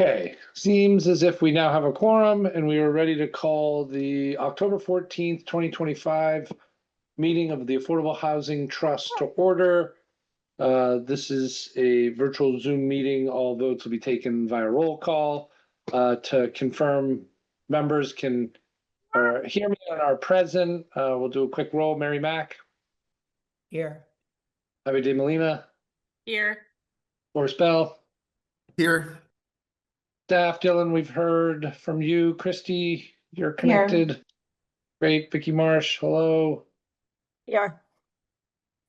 Okay, seems as if we now have a quorum and we are ready to call the October 14th, 2025 meeting of the Affordable Housing Trust to order. This is a virtual Zoom meeting. All votes will be taken via roll call. To confirm members can hear me and are present. We'll do a quick roll. Mary Mack, Here. Javi De Molina, Here. Boris Bell, Here. staff. Dylan, we've heard from you. Christy, you're connected. Great. Vicky Marsh, hello. Yeah.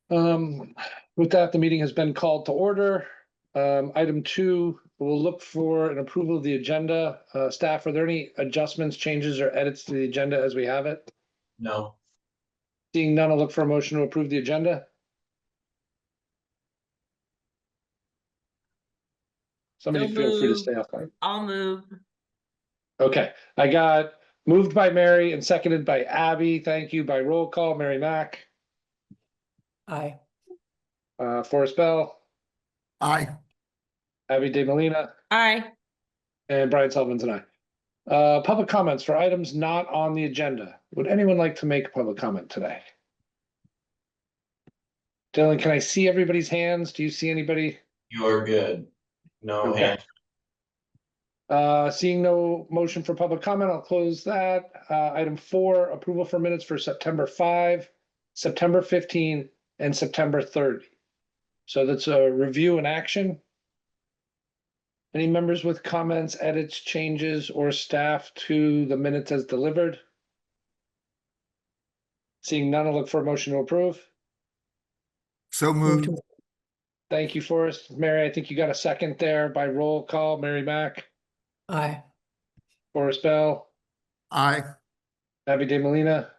With that, the meeting has been called to order. Item 2, we'll look for an approval of the agenda. Staff, are there any adjustments, changes, or edits to the agenda as we have it? No. Seeing none, I'll look for a motion to approve the agenda. Somebody So feel free to moved. stay off. I'll move. Okay, I got moved by Mary and seconded by Abby. Thank you. By roll call, Mary Mack, Aye. Forrest Bell, Aye. Abby De Molina, Aye. and Brian Sullivan's and I. Public comments for items not on the agenda. Would anyone like to make a public comment today? Dylan, can I see everybody's hands? Do you see anybody? You're good. No Okay. hand. Seeing no motion for public comment, I'll close that. Item 4, approval for minutes for September 5, September 15, and September 30. So that's a review and action. Any members with comments, edits, changes, or staff to the minutes as delivered? Seeing none, I'll look for a motion to approve. So Move moved. to- Thank you, Forrest. Mary, I think you got a second there by roll call. Mary Mack, Aye. Forrest Bell, Aye. Abby De Molina.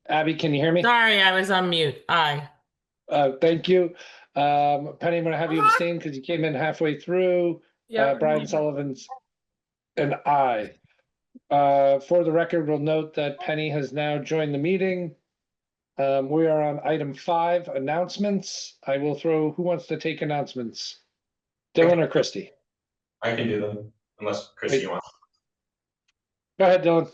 Abby, can you hear me? Sorry, I was on mute. Aye. Thank you. Penny, I'm gonna have you abstain because you came in halfway through. Brian Sullivan's and I. For the record, we'll note that Penny has now joined the meeting. We are on item 5, announcements. I will throw, who wants to take announcements? Dylan or Christy? I can do them unless Christy wants. Go ahead, Dylan.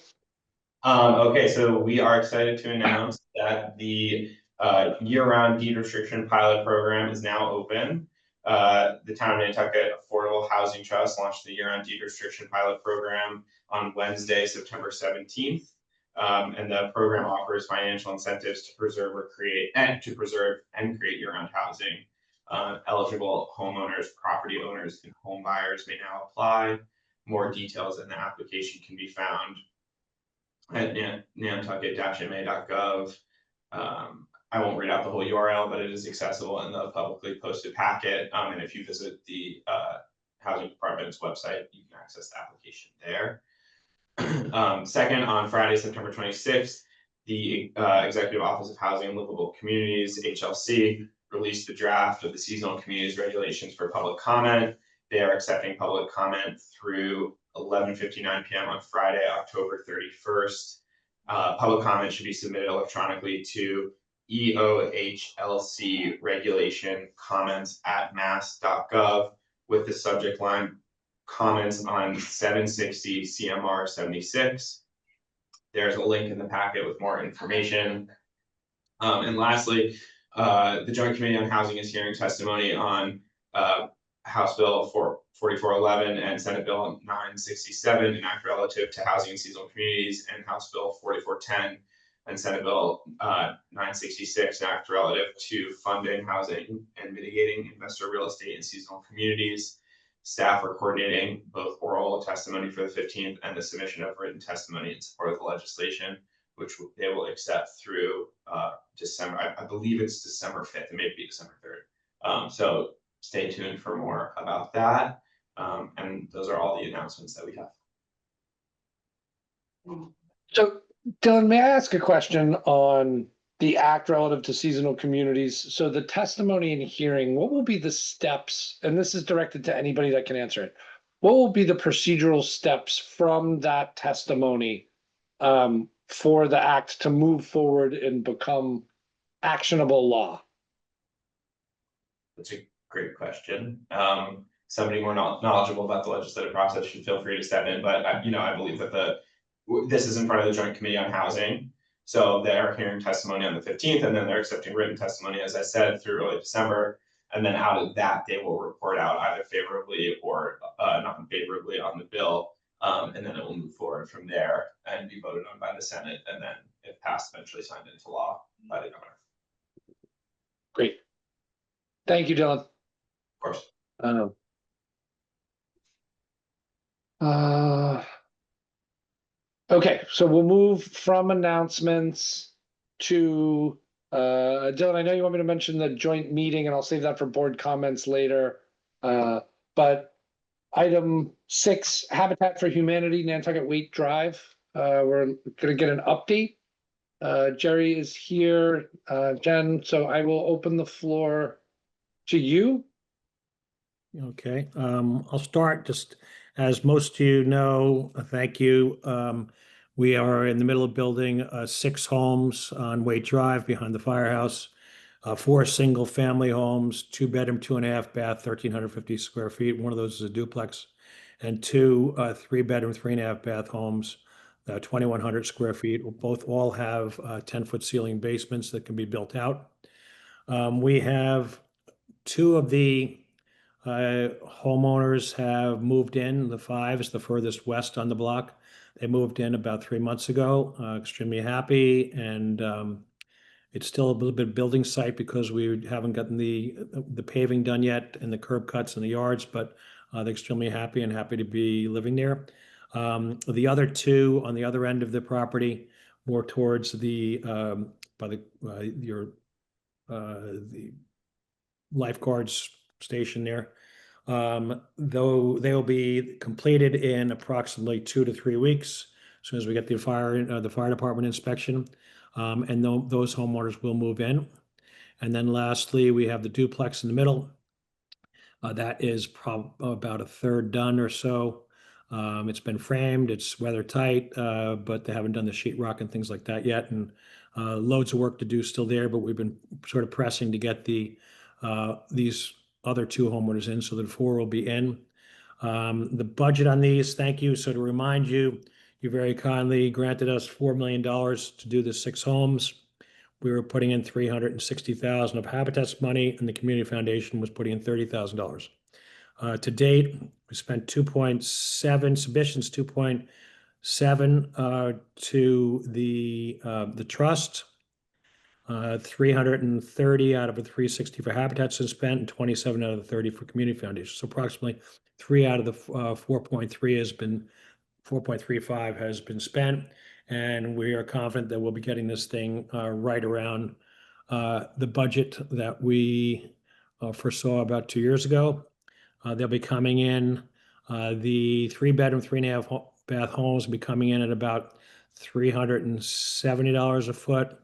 Okay, so we are excited to announce that the year-round deed restriction pilot program is now open. The Town of Nantucket Affordable Housing Trust launched the year-round deed restriction pilot program on Wednesday, September 17th. And the program offers financial incentives to preserve and create year-round housing. Eligible homeowners, property owners, and home buyers may now apply. More details in the application can be found at nantucket-ma.gov. I won't read out the whole URL, but it is accessible in the publicly posted packet. And if you visit the Housing Department's website, you can access the application there. Second, on Friday, September 26th, the Executive Office of Housing and Livable Communities, HLC, released the draft of the seasonal communities regulations for public comment. They are accepting public comment through 11:59 p.m. on Friday, October 31st. Public comment should be submitted electronically to EOHLC regulation comments@mass.gov with the subject line comments on 760 CMR 76. There's a link in the packet with more information. And lastly, the Joint Committee on Housing is hearing testimony on House Bill 4411 and Senate Bill 967, an act relative to housing and seasonal communities, and House Bill 4410 and Senate Bill 966, an act relative to funding housing and mitigating investor real estate in seasonal communities. Staff are coordinating both oral testimony for the 15th and the submission of written testimony in support of the legislation, which they will accept through December. I believe it's December 5th. It may be December 3rd. So stay tuned for more about that. And those are all the announcements that we have. So, Dylan, may I ask a question on the act relative to seasonal communities? So the testimony and hearing, what will be the steps? And this is directed to anybody that can answer it. What will be the procedural steps from that testimony for the act to move forward and become actionable law? That's a great question. Somebody more knowledgeable about the legislative process should feel free to step in, but I believe that this is in front of the Joint Committee on Housing. So they're hearing testimony on the 15th, and then they're accepting written testimony, as I said, through early December. And then out of that, they will report out either favorably or not unfavorably on the bill. And then it will move forward from there and be voted on by the Senate, and then if passed, eventually signed into law by the governor. Great. Thank you, Dylan. Of course. Okay, so we'll move from announcements to Dylan, I know you want me to mention the joint meeting, and I'll save that for board comments later. But item 6, Habitat for Humanity, Nantucket Waite Drive. We're gonna get an update. Jerry is here, Jen, so I will open the floor to you. Okay, I'll start just as most of you know, thank you. We are in the middle of building 6 homes on Waite Drive behind the firehouse. 4 single family homes, 2-bedroom, 2.5 bath, 1,350 square feet. One of those is a duplex, and 2 3-bedroom, 3.5 bath homes, 2,100 square feet. Both all have 10-foot ceiling basements that can be built out. We have 2 of the homeowners have moved in. The 5 is the furthest west on the block. They moved in about 3 months ago. Extremely happy, and it's still a little bit building site because we haven't gotten the paving done yet and the curb cuts in the yards, but they're extremely happy and happy to be living there. The other 2 on the other end of the property, more towards the lifeguards station there. Though they will be completed in approximately 2 to 3 weeks, as soon as we get the fire department inspection, and those homeowners will move in. And then lastly, we have the duplex in the middle. That is about a third done or so. It's been framed, it's weather tight, but they haven't done the sheetrock and things like that yet, and loads of work to do still there, but we've been sort of pressing to get these other 2 homeowners in, so that 4 will be in. The budget on these, thank you. So to remind you, you very kindly granted us $4 million to do the 6 homes. We were putting in $360,000 of Habitat's money, and the Community Foundation was putting in $30,000. To date, we spent 2.7, submissions 2.7 to the trust. 330 out of the 360 for Habitat's been spent, and 27 out of the 30 for Community Foundation. So approximately 3 out of the 4.35 has been spent, and we are confident that we'll be getting this thing right around the budget that we foresaw about 2 years ago. They'll be coming in, the 3-bedroom, 3.5 bath homes will be coming in at about $370 a foot.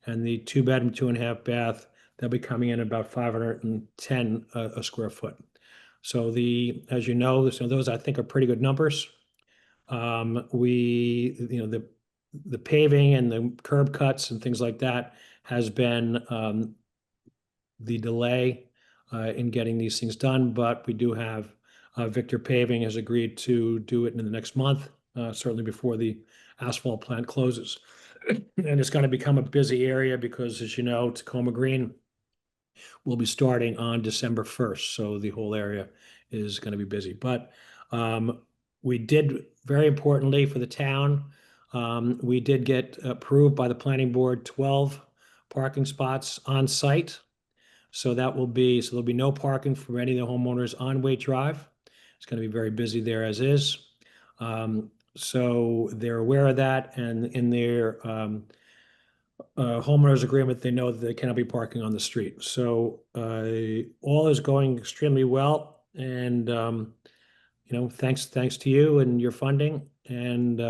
And the 2-bedroom, 2.5 bath, they'll be coming in about $510 a square foot. So as you know, those I think are pretty good numbers. The paving and the curb cuts and things like that has been the delay in getting these things done, but we do have Victor Paving has agreed to do it in the next month, certainly before the asphalt plant closes. And it's going to become a busy area because, as you know, Tacoma Green will be starting on December 1st. So the whole area is going to be busy. But we did, very importantly for the town, we did get approved by the planning board 12 parking spots on site. So there'll be no parking for any of the homeowners on Waite Drive. It's going to be very busy there as is. So they're aware of that, and in their homeowners agreement, they know that they cannot be parking on the street. So all is going extremely well, and thanks to you and your funding, and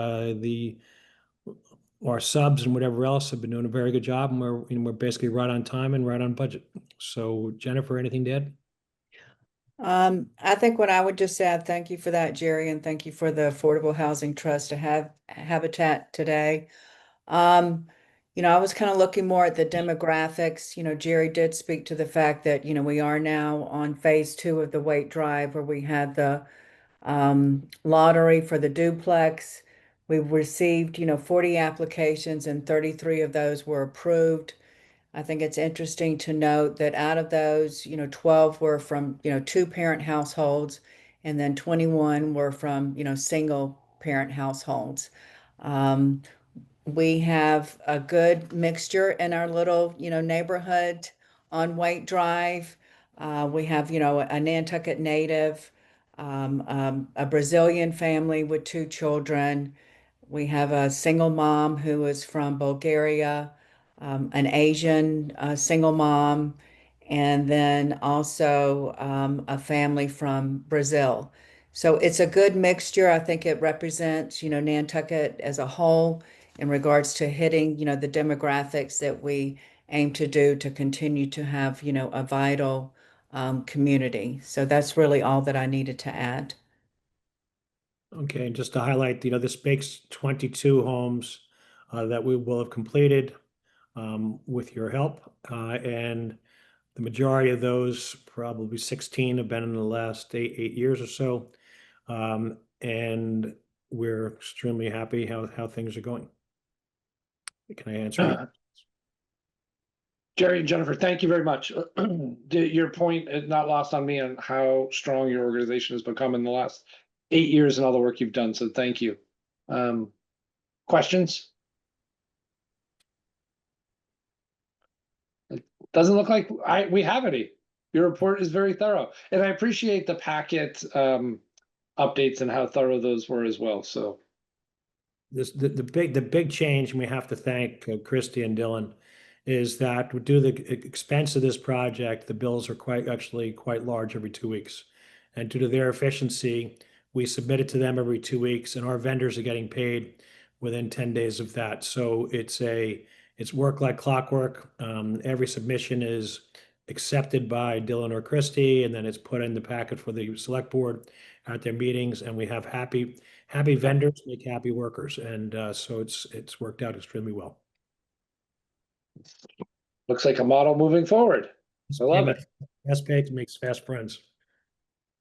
our subs and whatever else have been doing a very good job, and we're basically right on time and right on budget. So Jennifer, anything to add? I think what I would just add, thank you for that, Jerry, and thank you for the Affordable Housing Trust to have Habitat today. I was kind of looking more at the demographics. Jerry did speak to the fact that, we are now on phase 2 of the Wait Drive where we had the lottery for the duplex. We've received, 40 applications and 33 of those were approved. I think it's interesting to note that out of those, 12 were from, 2-parent households, and then 21 were from, single parent households. We have a good mixture in our little, neighborhood on White Drive. We have, a Nantucket native, a Brazilian family with 2 children. We have a single mom who is from Bulgaria, an Asian single mom, and then also a family from Brazil. So it's a good mixture. I think it represents, Nantucket as a whole in regards to hitting, the demographics that we aim to do to continue to have, a vital community. So that's really all that I needed to add. Okay, and just to highlight, this makes 22 homes that we will have completed with your help. And the majority of those, probably 16, have been in the last eight years or so. And we're extremely happy how things are going. Can I answer any? Jerry and Jennifer, thank you very much. Your point is not lost on me on how strong your organization has become in the last 8 years and all the work you've done. So thank you. Questions? It doesn't look like we have any. Your report is very thorough, and I appreciate the packet updates and how thorough those were as well. So the big change, and we have to thank Christy and Dylan, is that due to the expense of this project, the bills are quite large every 2 weeks. And due to their efficiency, we submit it to them every 2 weeks, and our vendors are getting paid within 10 days of that. So it's work like clockwork. Every submission is accepted by Dylan or Christy, and then it's put in the packet for the select board at their meetings, and we have happy vendors make happy workers, and so it's worked out extremely well. looks like a model moving forward. I love it. Fast paced makes fast friends.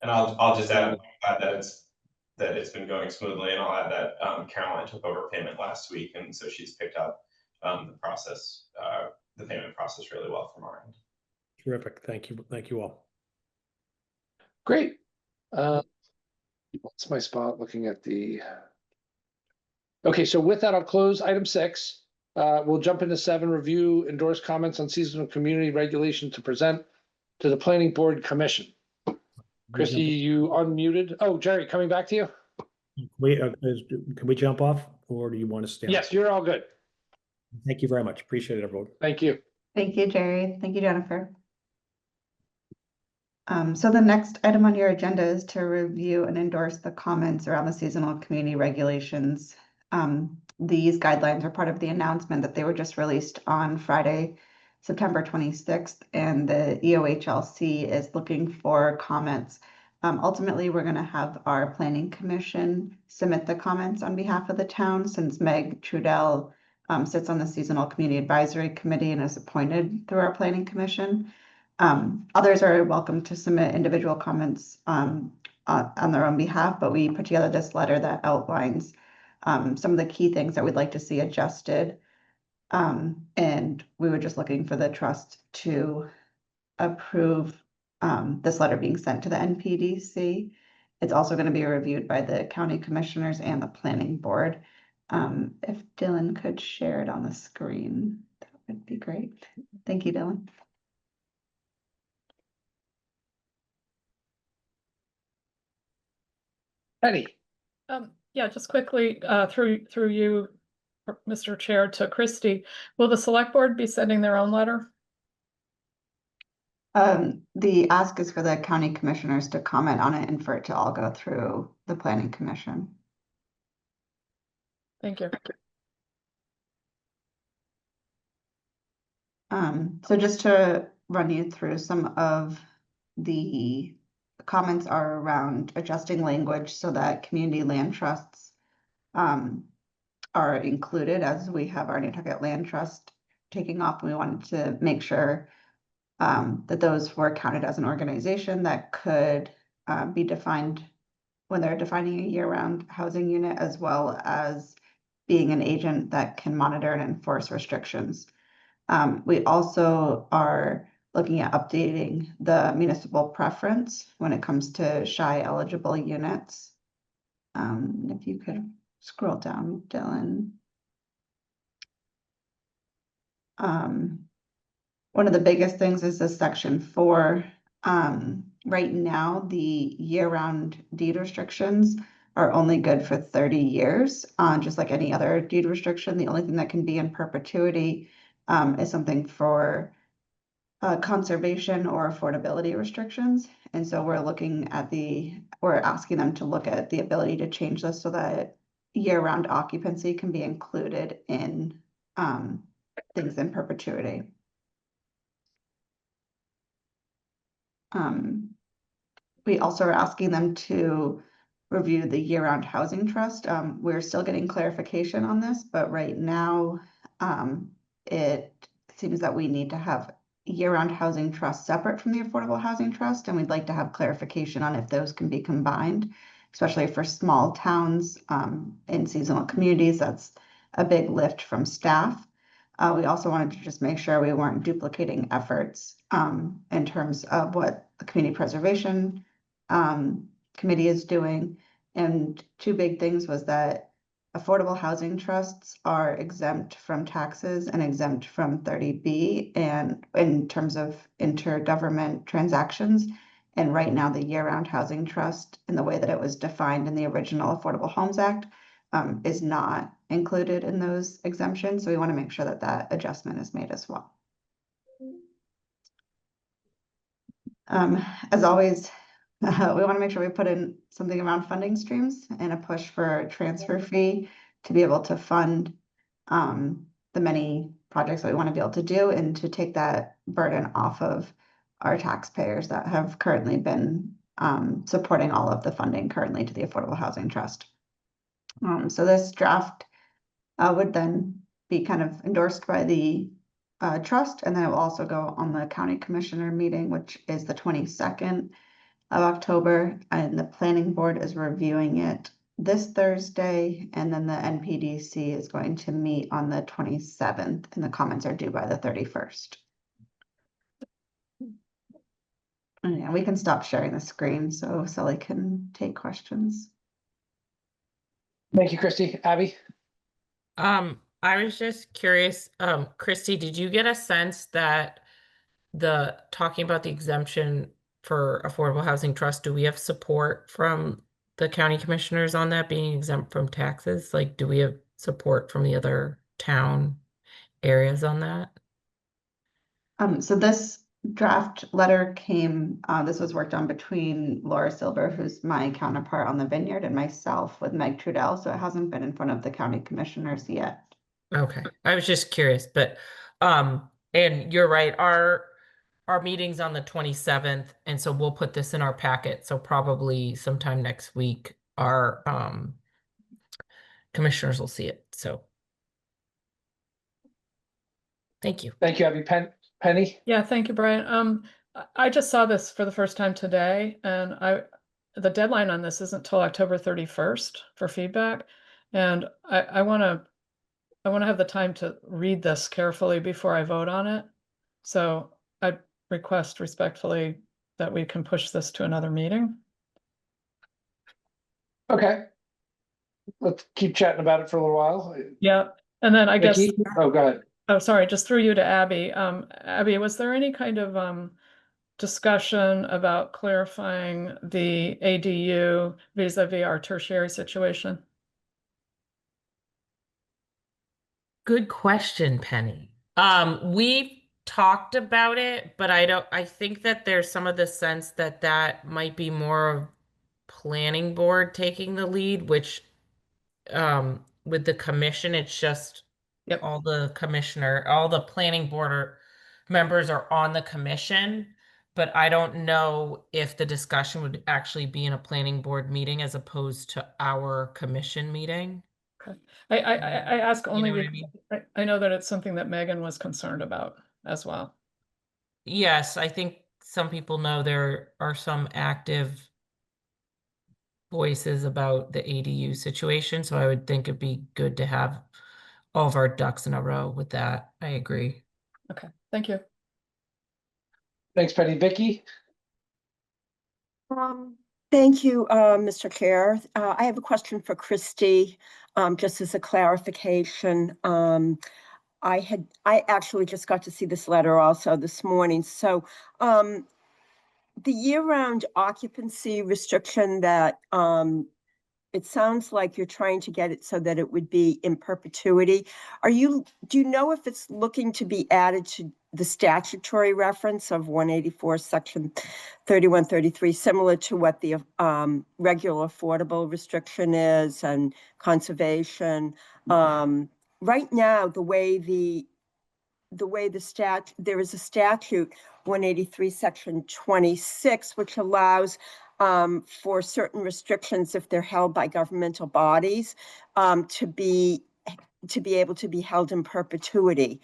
And I'll just add that it's been going smoothly, and I'll add that Caroline took over payment last week, and so she's picked up the payment process really well from our end. Terrific. Thank you all. Great. What's my spot looking at the? Okay, so with that, I'll close item 6. We'll jump into 7, review, endorse comments on seasonal community regulation to present to the planning board commission. Christy, you unmuted. Oh, Jerry, coming back to you. Can we jump off, or do you want to stay on? Yes, you're all good. Thank you very much. Appreciate it, everyone. Thank you. Thank you, Jerry. Thank you, Jennifer. So the next item on your agenda is to review and endorse the comments around the seasonal community regulations. These guidelines are part of the announcement that they were just released on Friday, September 26th, and the EOHLC is looking for comments. Ultimately, we're going to have our planning commission submit the comments on behalf of the town, since Meg Trudell sits on the Seasonal Community Advisory Committee and is appointed through our planning commission. Others are welcome to submit individual comments on their own behalf, but we put together this letter that outlines some of the key things that we'd like to see adjusted. And we were just looking for the trust to approve this letter being sent to the NPDC. It's also going to be reviewed by the county commissioners and the planning board. If Dylan could share it on the screen, that would be great. Thank you, Dylan. Penny. Yeah, just quickly, through you, Mr. Chair, to Christy, will the select board be sending their own letter? The ask is for the county commissioners to comment on it and for it to all go through the planning commission. Thank you. So just to run you through some of the comments are around adjusting language so that community land trusts are included as we have our Nantucket Land Trust taking off. We wanted to make sure that those were counted as an organization that could be defined when they're defining a year-round housing unit, as well as being an agent that can monitor and enforce restrictions. We also are looking at updating the municipal preference when it comes to SHI eligible units. If you could scroll down, Dylan. One of the biggest things is this section 4. Right now, the year-round deed restrictions are only good for 30 years, just like any other deed restriction. The only thing that can be in perpetuity is something for conservation or affordability restrictions. And so we're asking them to look at the ability to change this so that year-round occupancy can be included in things in perpetuity. We also are asking them to review the year-round housing trust. We're still getting clarification on this, but right now it seems that we need to have year-round housing trust separate from the affordable housing trust, and we'd like to have clarification on if those can be combined, especially for small towns in seasonal communities. That's a big lift from staff. We also wanted to just make sure we weren't duplicating efforts in terms of what the Community Preservation Committee is doing. And two big things was that affordable housing trusts are exempt from taxes and exempt from 30B and in terms of intergovernment transactions. And right now, the year-round housing trust, in the way that it was defined in the original Affordable Homes Act, is not included in those exemptions. So we want to make sure that that adjustment is made as well. As always, we want to make sure we put in something around funding streams and a push for transfer fee to be able to fund the many projects that we want to be able to do and to take that burden off of our taxpayers that have currently been supporting all of the funding currently to the Affordable Housing Trust. So this draft would then be kind of endorsed by the trust, and then it will also go on the county commissioner meeting, which is the 22nd of October, and the planning board is reviewing it this Thursday, and then the NPDC is going to meet on the 27th, and the comments are due by the 31st. And yeah, we can stop sharing the screen so Sally can take questions. Thank you, Christy. Abby? I was just curious, Christy, did you get a sense that talking about the exemption for Affordable Housing Trust, do we have support from the county commissioners on that being exempt from taxes? Like, do we have support from the other town areas on that? So this draft letter came, this was worked on between Laura Silver, who's my counterpart on the Vineyard, and myself with Meg Trudell. So it hasn't been in front of the county commissioners yet. Okay, I was just curious, but and you're right, our meeting's on the 27th, and so we'll put this in our packet. So probably sometime next week, our commissioners will see it. So thank you. Thank you, Abby. Penny? Yeah, thank you, Brian. I just saw this for the first time today, and the deadline on this isn't till October 31st for feedback. And I want to have the time to read this carefully before I vote on it. So I request respectfully that we can push this to another meeting. Okay. Let's keep chatting about it for a little while. Yeah, and then I guess, Vicky? Oh, go ahead. oh, sorry, just through you to Abby. Abby, was there any kind of discussion about clarifying the ADU vis-a-vis our tertiary situation? Good question, Penny. We've talked about it, but I think that there's some of the sense that that might be more of planning board taking the lead, which with the commission, it's just all the planning board members are on the commission, but I don't know if the discussion would actually be in a planning board meeting as opposed to our commission meeting. I ask You only know what I because mean? I know that it's something that Megan was concerned about as well. Yes, I think some people know there are some active voices about the ADU situation, so I would think it'd be good to have all of our ducks in a row with that. I agree. Okay, thank you. Thanks, Penny. Vicky? Thank you, Mr. Chair. I have a question for Christy, just as a clarification. I actually just got to see this letter also this morning. So, the year-round occupancy restriction that, it sounds like you're trying to get it so that it would be in perpetuity. Do you know if it's looking to be added to the statutory reference of 184 section 3133, similar to what the regular affordable restriction is and conservation? Right now, there is a statute, 183 section 26, which allows for certain restrictions if they're held by governmental bodies to be able to be held in perpetuity.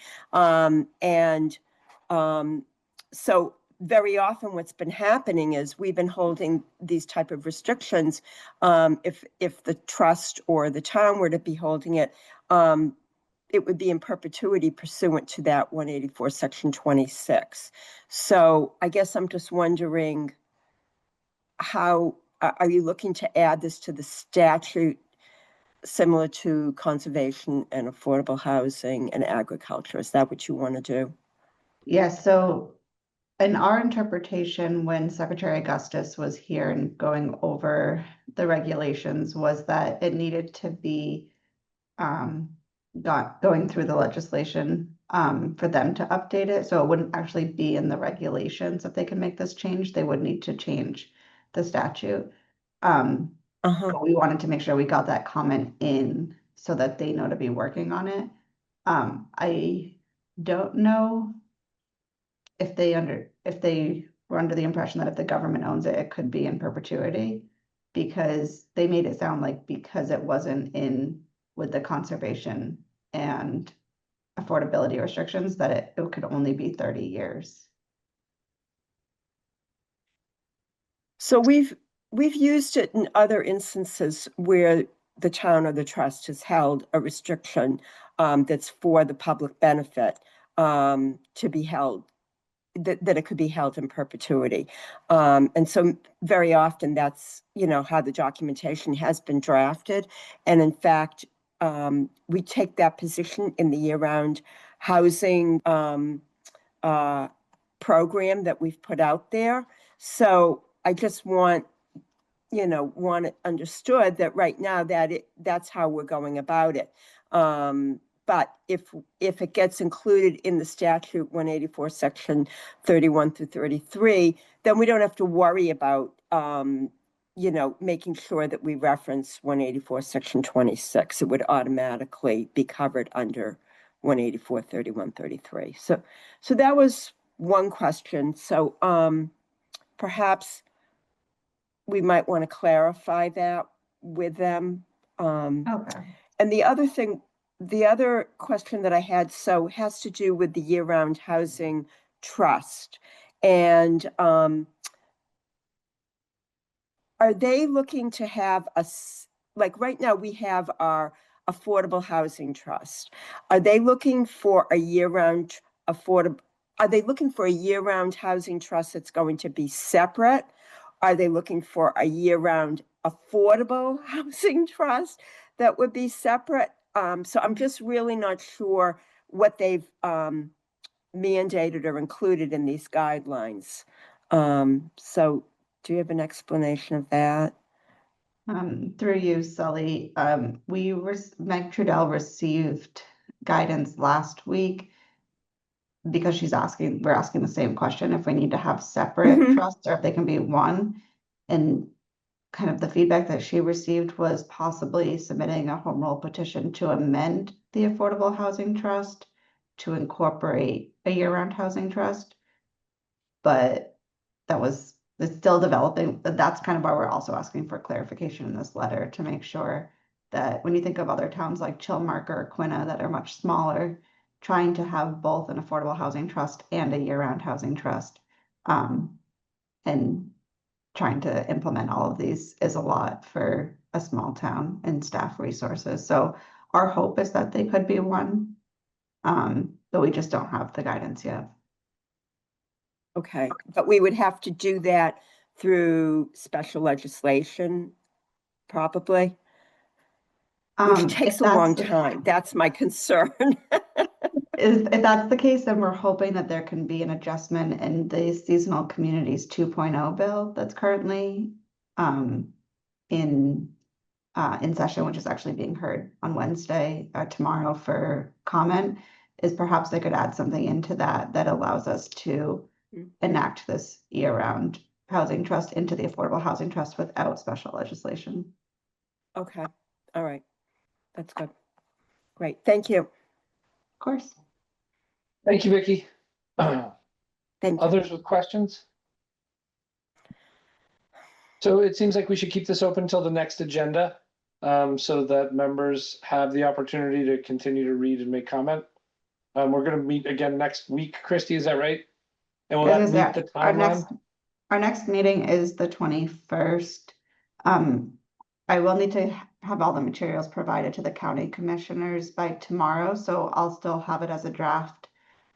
So very often what's been happening is we've been holding these type of restrictions. If the trust or the town were to be holding it, it would be in perpetuity pursuant to that 184 section 26. So I guess I'm just wondering, how are you looking to add this to the statute similar to conservation and affordable housing and agriculture? Is that what you want to do? Yes, so in our interpretation, when Secretary Augustus was here and going over the regulations, was that it needed to be going through the legislation for them to update it. So it wouldn't actually be in the regulations if they can make this change. They would need to change the statute. But we wanted to make sure we got that comment in so that they know to be working on it. I don't know if they were under the impression that if the government owns it, it could be in perpetuity, because they made it sound like because it wasn't in with the conservation and affordability restrictions, that it could only be 30 years. So we've used it in other instances where the town or the trust has held a restriction that's for the public benefit to be held, that it could be held in perpetuity. And so very often that's, how the documentation has been drafted. And in fact, we take that position in the year-round housing program that we've put out there. So I just want it understood that right now that's how we're going about it. But if it gets included in the statute 184 section 31 through 33, then we don't have to worry about making sure that we reference 184 section 26. It would automatically be covered under 184 31 33. So that was one question. So perhaps we might want to clarify that with them. Okay. And the other question that I had, has to do with the year-round housing trust. And are they looking to have like right now we have our affordable housing trust. Are they looking for a year-round are they looking for a year-round housing trust that's going to be separate? Are they looking for a year-round affordable housing trust that would be separate? So I'm just really not sure what they've mandated or included in these guidelines. So do you have an explanation of that? Through you, Sully, Meg Trudell received guidance last week because we're asking the same question, if we need to have separate trusts or if they can be one. And kind of the feedback that she received was possibly submitting a home rule petition to amend the Affordable Housing Trust to incorporate a year-round housing trust. But it's still developing. But that's kind of why we're also asking for clarification in this letter, to make sure that when you think of other towns like Chilmark or Quina that are much smaller, trying to have both an affordable housing trust and a year-round housing trust, and trying to implement all of these is a lot for a small town and staff resources. So our hope is that they could be one, but we just don't have the guidance yet. Okay, but we would have to do that through special legislation, probably, which If takes a that's long the- time. That's my concern. If that's the case, then we're hoping that there can be an adjustment in the Seasonal Communities 2.0 bill that's currently in session, which is actually being heard on Wednesday, tomorrow for comment, is perhaps they could add something into that that allows us to enact this year-round housing trust into the Affordable Housing Trust without special legislation. Okay, all right. That's good. Great, thank you. Of course. Thank you, Vicky. Thank you. Others with questions? So it seems like we should keep this open until the next agenda, so that members have the opportunity to continue to read and make comment. We're gonna meet again next week, Christy, is that right? And will It that is meet that. the Our timeline? next meeting is the 21st. I will need to have all the materials provided to the county commissioners by tomorrow, so I'll still have it as a draft,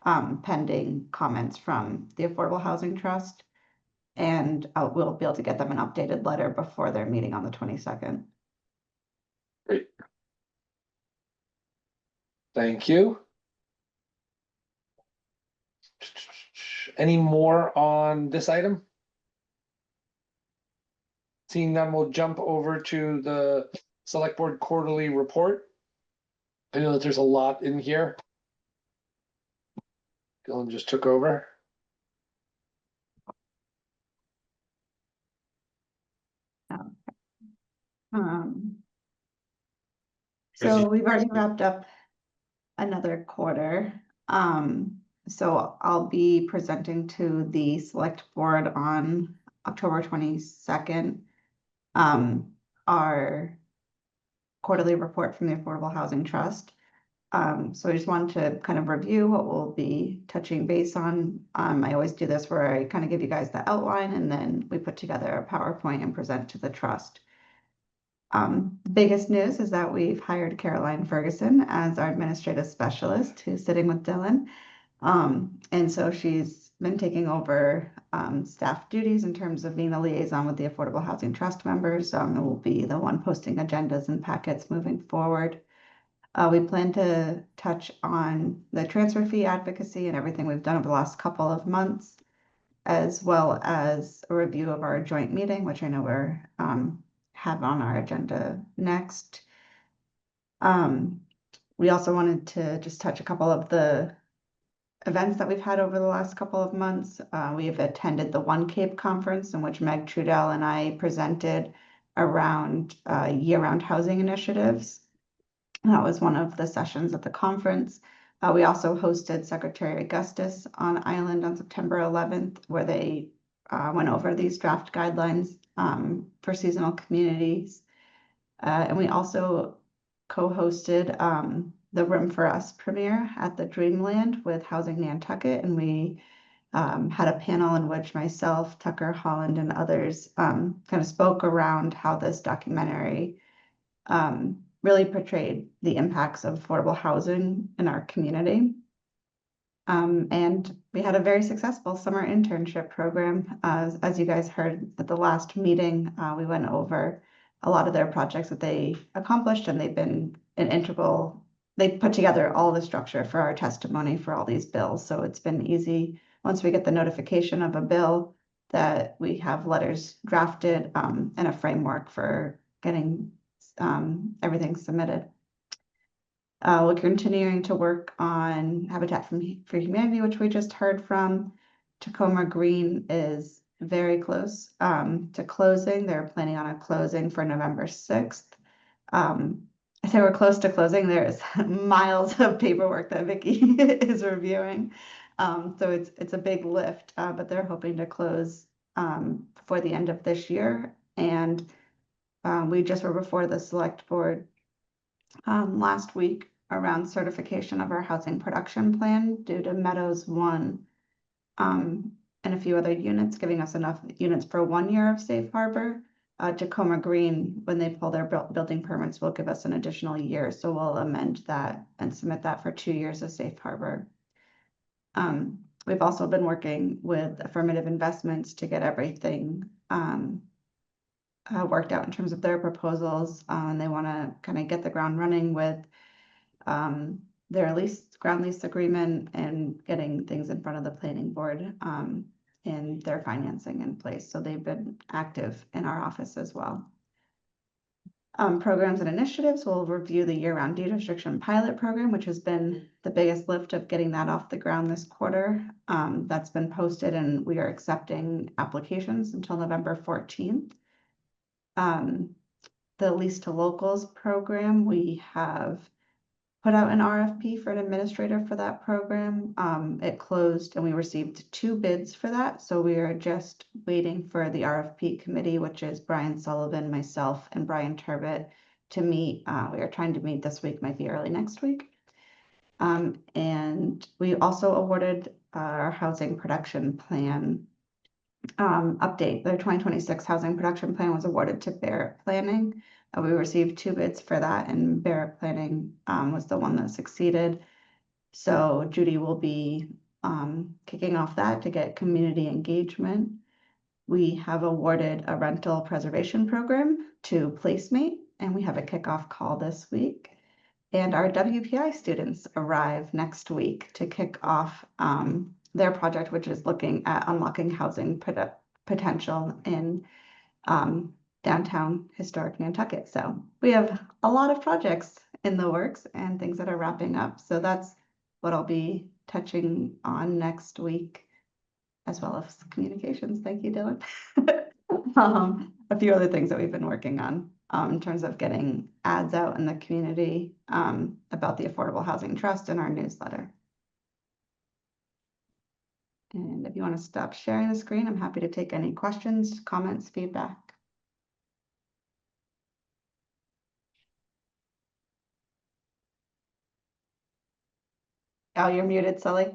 pending comments from the Affordable Housing Trust. And we'll be able to get them an updated letter before their meeting on the 22nd. Great. Thank you. Any more on this item? Seeing none, we'll jump over to the select board quarterly report. I know that there's a lot in here. Dylan just took over. So we've already wrapped up another quarter. So I'll be presenting to the select board on October 22nd. Our quarterly report from the Affordable Housing Trust. So I just wanted to kind of review what we'll be touching base on. I always do this where I kind of give you guys the outline and then we put together a PowerPoint and present to the trust. The biggest news is that we've hired Caroline Ferguson as our administrative specialist who's sitting with Dylan. And so she's been taking over staff duties in terms of being a liaison with the Affordable Housing Trust members. And will be the one posting agendas and packets moving forward. We plan to touch on the transfer fee advocacy and everything we've done over the last couple of months, as well as a review of our joint meeting, which I know we're have on our agenda next. We also wanted to just touch a couple of the events that we've had over the last couple of months. We have attended the One Cape conference in which Meg Trudell and I presented around year-round housing initiatives. That was one of the sessions at the conference. We also hosted Secretary Augustus on Island on September 11th, where they went over these draft guidelines for seasonal communities. And we also co-hosted the Room for Us premiere at the Dreamland with Housing Nantucket. And we had a panel in which myself, Tucker Holland, and others kind of spoke around how this documentary really portrayed the impacts of affordable housing in our community. And we had a very successful summer internship program. As you guys heard at the last meeting, we went over a lot of their projects that they accomplished, and they've been an integral, they put together all the structure for our testimony for all these bills. So it's been easy once we get the notification of a bill that we have letters drafted and a framework for getting everything submitted. We're continuing to work on Habitat for Humanity, which we just heard from. Tacoma Green is very close to closing. They're planning on a closing for November 6th. I say we're close to closing. There's miles of paperwork that Vicky is reviewing. So it's a big lift, but they're hoping to close before the end of this year. And we just were before the select board last week around certification of our housing production plan due to Meadows 1 and a few other units, giving us enough units for 1 year of safe harbor. Tacoma Green, when they pull their building permits, will give us an additional year. So we'll amend that and submit that for 2 years of safe harbor. We've also been working with affirmative investments to get everything worked out in terms of their proposals. And they want to kind of get the ground running with their ground lease agreement and getting things in front of the planning board and their financing in place. So they've been active in our office as well. Programs and initiatives, we'll review the year-round deed restriction pilot program, which has been the biggest lift of getting that off the ground this quarter. That's been posted and we are accepting applications until November 14th. The lease to locals program, we have put out an RFP for an administrator for that program. It closed and we received 2 bids for that. So we are just waiting for the RFP committee, which is Brian Sullivan, myself, and Brian Turbot to meet. We are trying to meet this week, might be early next week. And we also awarded our housing production plan update. The 2026 housing production plan was awarded to Barrett Planning. We received 2 bids for that, and Barrett Planning was the one that succeeded. So Judy will be kicking off that to get community engagement. We have awarded a rental preservation program to Placemate, and we have a kickoff call this week. And our WPI students arrive next week to kick off their project, which is looking at unlocking housing potential in downtown historic Nantucket. So we have a lot of projects in the works and things that are wrapping up. So that's what I'll be touching on next week, as well as communications. Thank you, Dylan. A few other things that we've been working on in terms of getting ads out in the community about the Affordable Housing Trust in our newsletter. And if you want to stop sharing the screen, I'm happy to take any questions, comments, feedback. Oh, you're muted, Sully.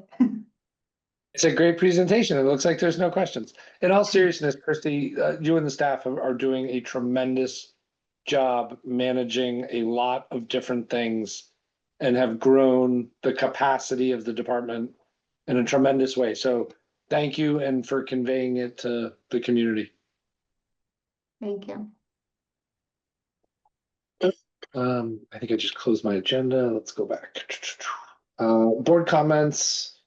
It's a great presentation. It looks like there's no questions. In all seriousness, Christy, you and the staff are doing a tremendous job managing a lot of different things and have grown the capacity of the department in a tremendous way. So thank you, and for conveying it to the community. Thank you. I think I just closed my agenda. Let's go back. Board comments.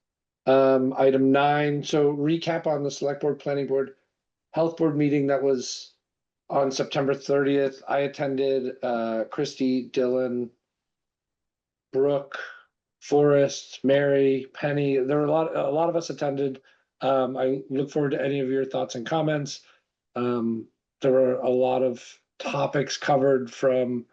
Item 9. So recap on the select board, planning board, health board meeting that was on September 30th. I attended, Christy, Dylan, Brooke, Forrest, Mary, Penny. There were a lot of us attended. I look forward to any of your thoughts and comments. There were a lot of topics covered, from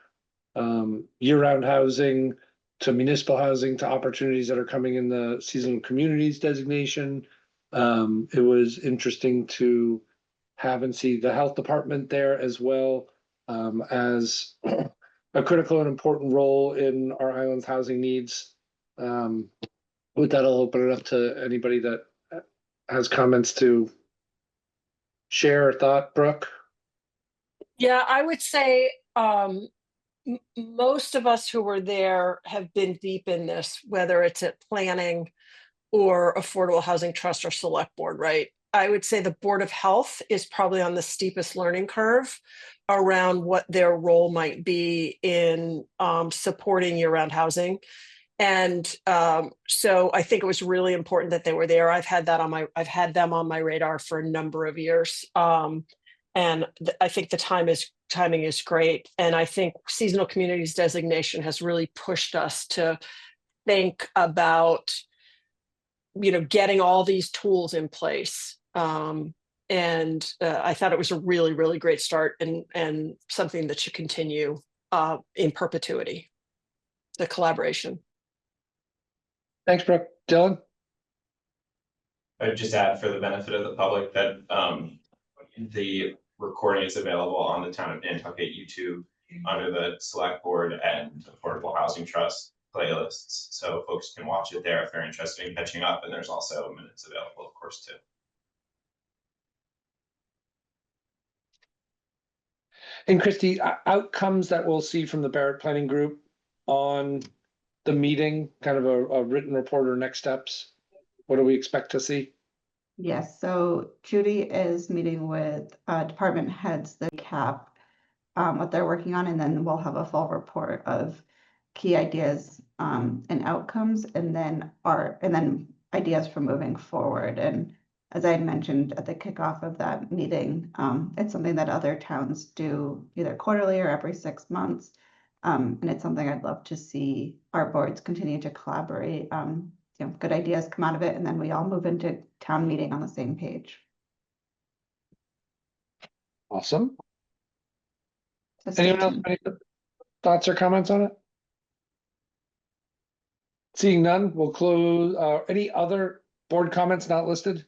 year-round housing to municipal housing to opportunities that are coming in the seasonal communities designation. It was interesting to have and see the health department there, as well as a critical and important role in our island's housing needs. With that, I'll open it up to anybody that has comments to share or thought. Brooke? Yeah, I would say most of us who were there have been deep in this, whether it's at planning or Affordable Housing Trust or Select Board, right? I would say the Board of Health is probably on the steepest learning curve around what their role might be in supporting year-round housing. And so I think it was really important that they were there. I've had them on my radar for a number of years. And I think the timing is great. And I think seasonal communities designation has really pushed us to think about, getting all these tools in place. And I thought it was a really, really great start, and something that should continue in perpetuity, the collaboration. Thanks, Brooke. Dylan? I'd just add, for the benefit of the public, that the recording is available on the Town of Nantucket YouTube under the Select Board and Affordable Housing Trust playlists. So folks can watch it there if they're interested in catching up, and there's also minutes available, of course, too. And Christy, outcomes that we'll see from the Barrett Planning Group on the meeting, kind of a written report or next steps? What do we expect to see? Yes, so Judy is meeting with department heads, the CAP, what they're working on, and then we'll have a full report of key ideas and outcomes, and then ideas for moving forward. And as I had mentioned at the kickoff of that meeting, it's something that other towns do either quarterly or every 6 months. And it's something I'd love to see our boards continue to collaborate. Good ideas come out of it, and then we all move into town meeting on the same page. Awesome. So stay Anyone else, tuned. any thoughts or comments on it? Seeing none, we'll close. Any other board comments not listed?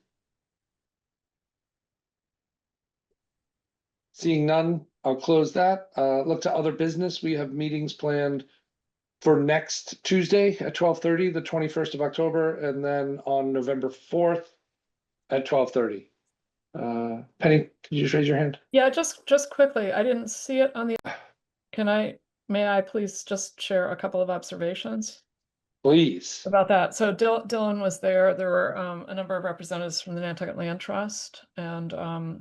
Seeing none, I'll close that. Look to other business. We have meetings planned for next Tuesday at 12:30, the 21st of October, and then on November 4th at 12:30. Penny, could you just raise your hand? Yeah, just quickly, I didn't see it on the, may I please just share a couple of observations Please. about that? So Dylan was there. There were a number of representatives from the Nantucket Land Trust and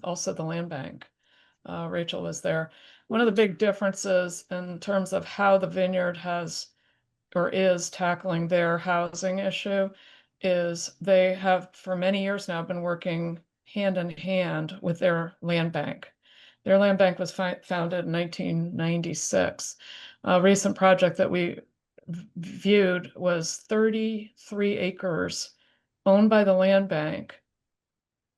also the Land Bank. Rachel was there. One of the big differences in terms of how the Vineyard has or is tackling their housing issue is they have for many years now been working hand in hand with their land bank. Their land bank was founded in 1996. A recent project that we viewed was 33 acres owned by the land bank,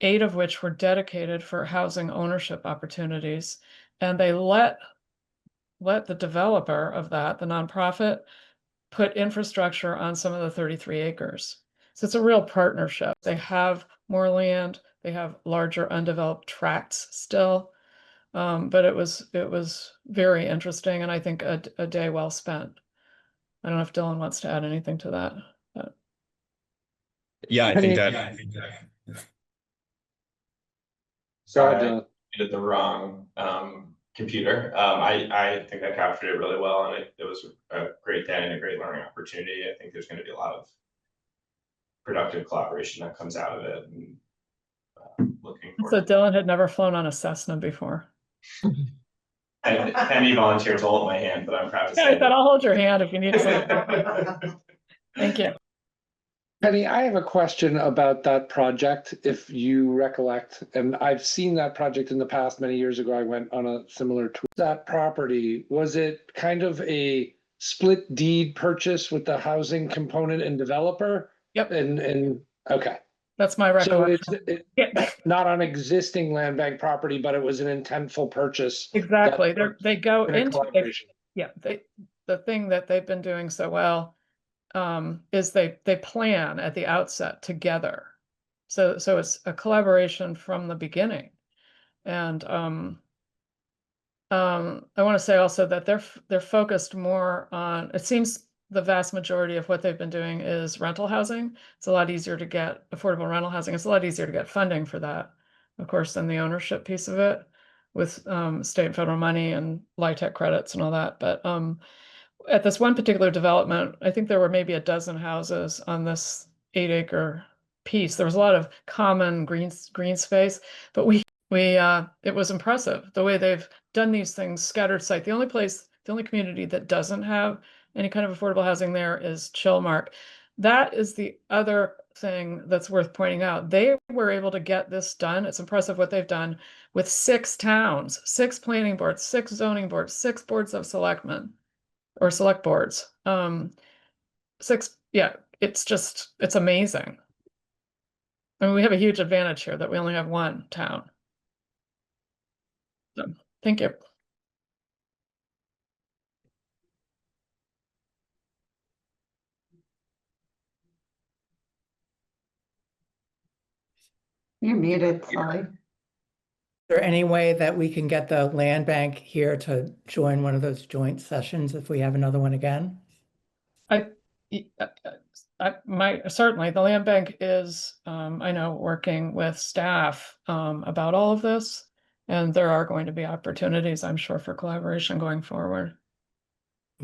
8 of which were dedicated for housing ownership opportunities. And they let the developer of that, the nonprofit, put infrastructure on some of the 33 acres. So it's a real partnership. They have more land, they have larger undeveloped tracts still. But it was very interesting, and I think a day well spent. I don't know if Dylan wants to add anything to that. But... Yeah, I think that. Sorry, I did the wrong computer. I think I captured it really well, and it was a great day and a great learning opportunity. I think there's going to be a lot of productive collaboration that comes out of it. And, looking forward. So Dylan had never flown on a Cessna before. And Penny volunteered to hold my hand, but I'm proud to say. I thought I'll hold your hand if you need something. Thank you. Penny, I have a question about that project, if you recollect, and I've seen that project in the past. Many years ago, I went on a similar tour. That property, was it kind of a split deed purchase with the housing component and developer? Yep. And okay. That's my recollection. So it's not on existing land bank property, but it was an intentful purchase. Exactly. They go in a into collaboration. the thing that they've been doing so well is they plan at the outset together. So it's a collaboration from the beginning. And I want to say also that they're focused more on, it seems the vast majority of what they've been doing is rental housing. It's a lot easier to get affordable rental housing. It's a lot easier to get funding for that, of course, than the ownership piece of it with state and federal money and LIHTC credits and all that. But at this one particular development, I think there were maybe a dozen houses on this 8-acre piece. There was a lot of common green space, but it was impressive the way they've done these things scattered site. The only community that doesn't have any kind of affordable housing there is Chilmark. That is the other thing that's worth pointing out. They were able to get this done. It's impressive what they've done with 6 towns, 6 planning boards, 6 zoning boards, 6 boards of selectmen or select boards. 6, yeah, it's amazing. I mean, we have a huge advantage here that we only have 1 town. So, thank you. You're muted, Sully. there any way that we can get the land bank here to join one of those joint sessions if we have another one again? Certainly, the land bank is, I know, working with staff about all of this. And there are going to be opportunities, I'm sure, for collaboration going forward.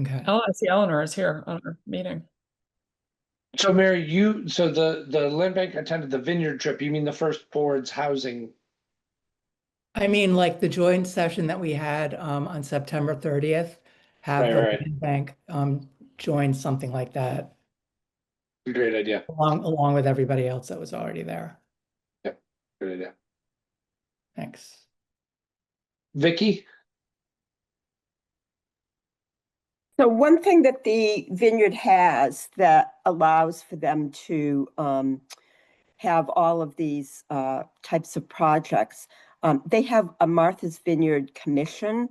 Okay. I see Eleanor is here on our meeting. So Mary, so the land bank attended the vineyard trip, you mean the first board's housing? I mean, like the joint session that we had on September 30th, have Right, the right. land bank join something like that Great idea. along with everybody else that was already there. Good idea. Thanks. Vicky? So one thing that the Vineyard has that allows for them to have all of these types of projects, they have a Martha's Vineyard Commission,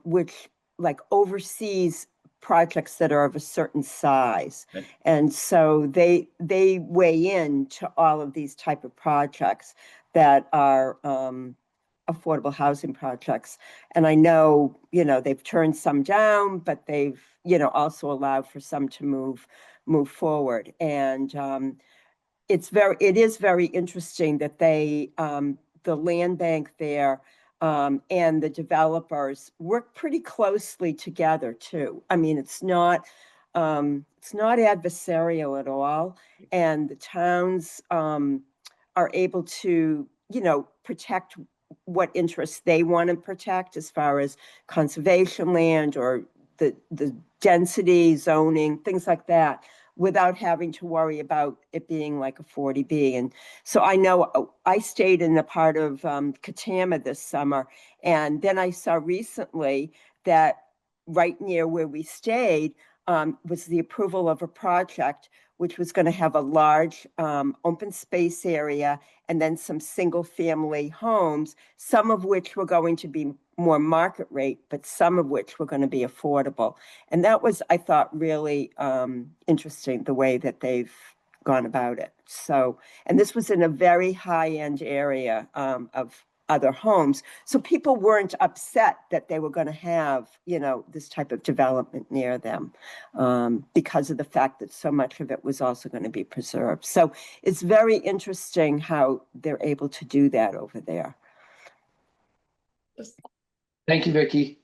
which like oversees projects that are of a certain size. Right. And so they weigh in to all of these type of projects that are affordable housing projects. And I know, they've turned some down, but they've, also allowed for some to move forward. And it is very interesting that they, the land bank there, and the developers work pretty closely together too. I mean, it's not adversarial at all. And the towns, are able to, protect what interests they want to protect as far as conservation land or the density zoning, things like that, without having to worry about it being like a 40B. And so I know I stayed in a part of Katama this summer, and then I saw recently that right near where we stayed was the approval of a project which was going to have a large open space area and then some single family homes, some of which were going to be more market rate, but some of which were going to be affordable. And that was, I thought, really interesting, the way that they've gone about it. So, and this was in a very high-end area of other homes. So people weren't upset that they were going to have, this type of development near them because of the fact that so much of it was also going to be preserved. So it's very interesting how they're able to do that over there. Thank you, Vicky.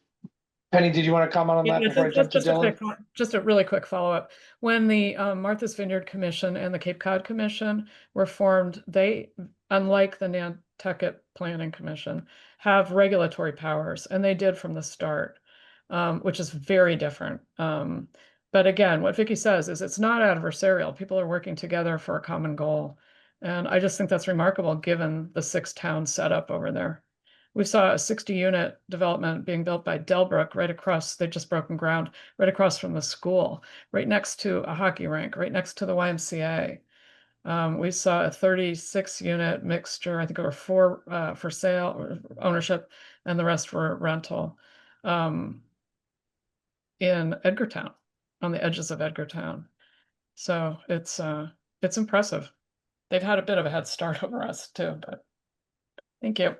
Penny, did you want to comment on that before I jump to Dylan? Just a really quick follow-up. When the Martha's Vineyard Commission and the Cape Cod Commission were formed, they, unlike the Nantucket Planning Commission, have regulatory powers, and they did from the start, which is very different. But again, what Vicky says is it's not adversarial. People are working together for a common goal. And I just think that's remarkable given the 6-town setup over there. We saw a 60-unit development being built by Delbrook right across, they'd just broken ground, right across from the school, right next to a hockey rink, right next to the YMCA. We saw a 36-unit mixture, I think there were 4 for sale or ownership, and the rest were rental in Edgartown, on the edges of Edgartown. So it's impressive. They've had a bit of a head start over us too, but thank you.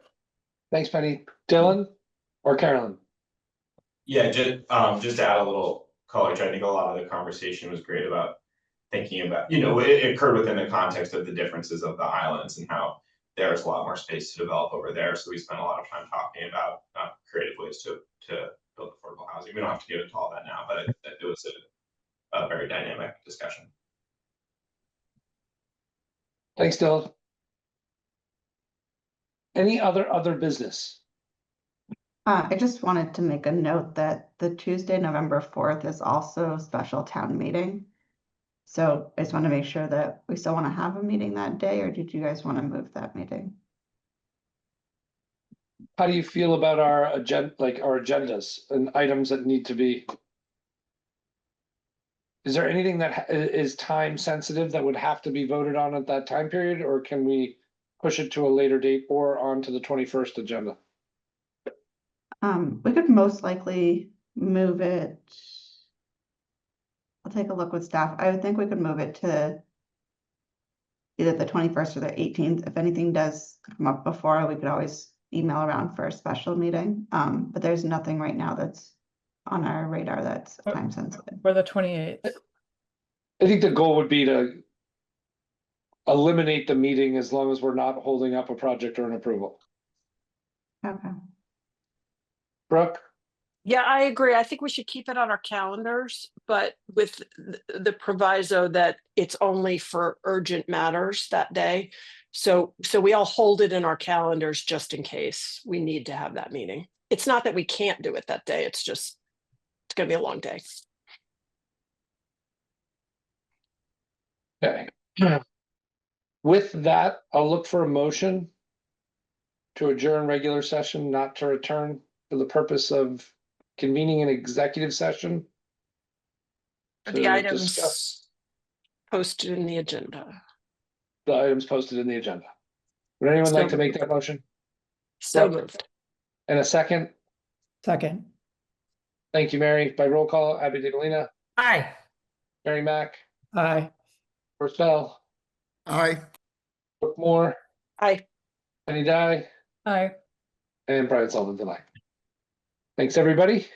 Thanks, Penny. Dylan or Carolyn? Yeah, just to add a little color, I think a lot of the conversation was great about thinking about, it occurred within the context of the differences of the islands and how there's a lot more space to develop over there. So we spent a lot of time talking about creative ways to build affordable housing. We don't have to get into all that now, but it was a very dynamic discussion. Thanks, Dylan. Any other business? I just wanted to make a note that the Tuesday, November 4th is also a special town meeting. So I just want to make sure that we still want to have a meeting that day, or did you guys want to move that meeting? How do you feel about our agendas and items that need to be? Is there anything that is time sensitive that would have to be voted on at that time period, or can we push it to a later date or onto the 21st agenda? We could most likely move it. I'll take a look with staff. I would think we could move it to either the 21st or the 18th. If anything does come up before, we could always email around for a special meeting. But there's nothing right now that's on our radar that's Oh. time sensitive. For the 28th. I think the goal would be to eliminate the meeting as long as we're not holding up a project or an approval. Okay. Brooke? Yeah, I agree. I think we should keep it on our calendars, but with the proviso that it's only for urgent matters that day. So we all hold it in our calendars just in case we need to have that meeting. It's not that we can't do it that day. It's just, it's gonna be a long day. Okay. With that, I'll look for a motion to adjourn regular session, not to return for the purpose of convening an executive session. The to items discuss posted in the agenda. the items posted in the agenda. Would anyone like to So make that motion? So Brooke? moved. And a second? Second, Thank you, Mary. By roll call, Abby DeMolina, Aye. Mary Mack, aye. Bruce Bell, Aye. Brooke Moore, Aye. Penny Dye, Aye. and Brian Sullivan tonight. Thanks, everybody.